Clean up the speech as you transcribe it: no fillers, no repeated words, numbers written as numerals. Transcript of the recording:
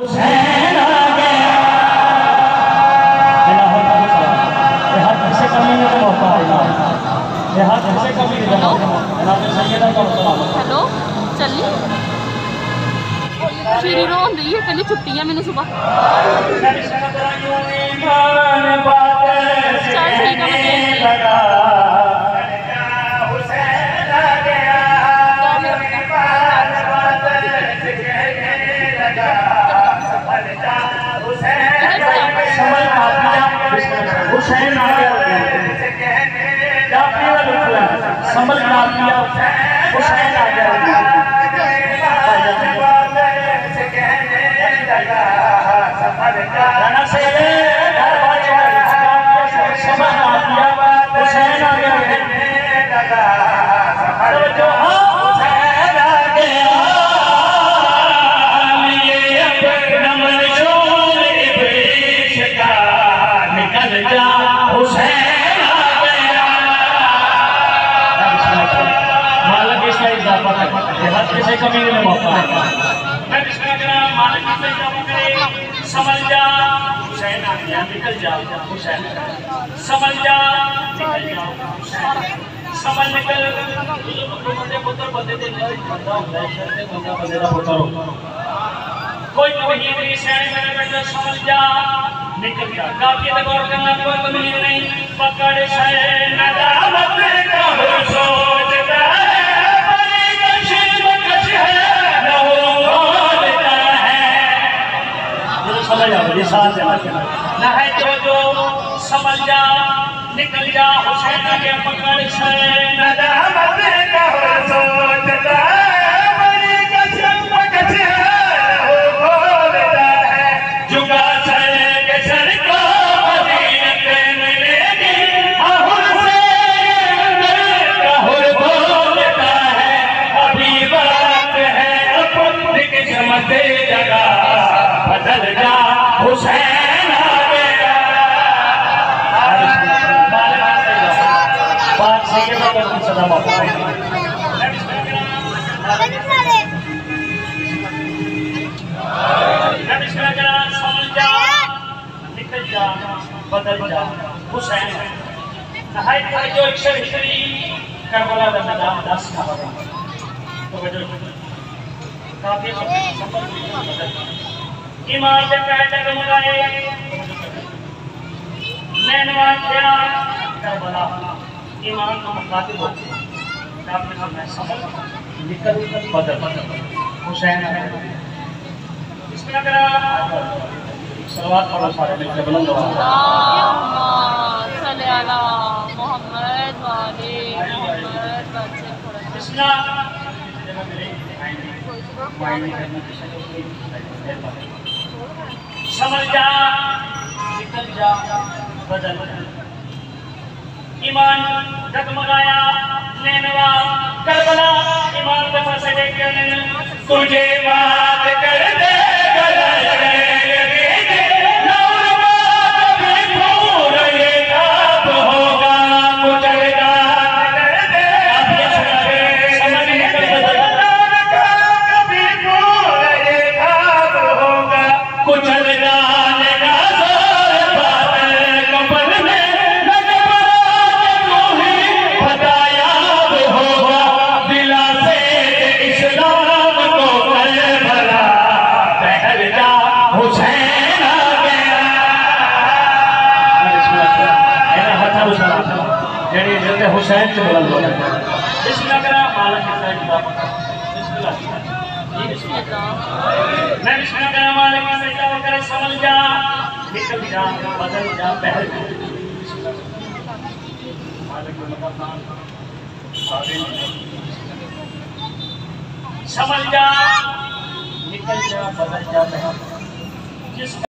हुसैन आ गया। हर किसी कमी में मौका आएगा, हर किसी कमी में हेलो चली श्री रोन दी है कहनी छुट्टी है मैंने सुबह चल ठीक है हुसैन आ गया, संभल काफिया हुसैन आ गया। हुसैन आ गया। किसी कमी में मौका समझ जा हुसैन आ गया, निकल जा हुसैन, समझ जा निकल जा समझ निकल पुत्र बंदे दे बंदा होता है, शर्ते बंदा बंदे दा पुत्र होता कोई तौहीद नहीं सैनी मेरे बेटे समझ जा निकल जा। काफी गौर करना कोई तौहीद नहीं पकड़ शैन नदामत का सोचता न है जो समझ जा निकल जा हुसैन के पकड़ से नदामत का सोचता बड़ी कसम पकड़ है वो बोलता है जुगा सर के सर को मदीनत मिलेगी हुर बोलता है अभी बात है अपनी किस्मत जगह बदल जा हुसैन आ गया। पाँच सेकंड में सदा मौका समझ जा निकल जा बदल जा हुसैन जो हिस्ट्री करबला का मैदान 10 तो काफी ईमान से पैदा कमाए नैनवा क्या करबला ईमान को मुखातिब होते काफी समय समझ निकल बदल हुसैन है। इसमें अगर सलवात पढ़ो सारे मिलकर बुलंद सल्ले अला मोहम्मद वाले मोहम्मद बच्चे समझ जा निकल जा बदल ईमान डगमगाया नैनवा करबला ईमान के पास तुझे बात कर दे हुसैन से बुलंद हो जाता है। बिस्मिल्लाह मालिक के साथ बिस्मिल्लाह मैं बिस्मिल्लाह मालिक के साथ कर समझ जा निकल जा बदल जा पहल मालिक को मकान समझ जा निकल जा बदल जा पहल जिस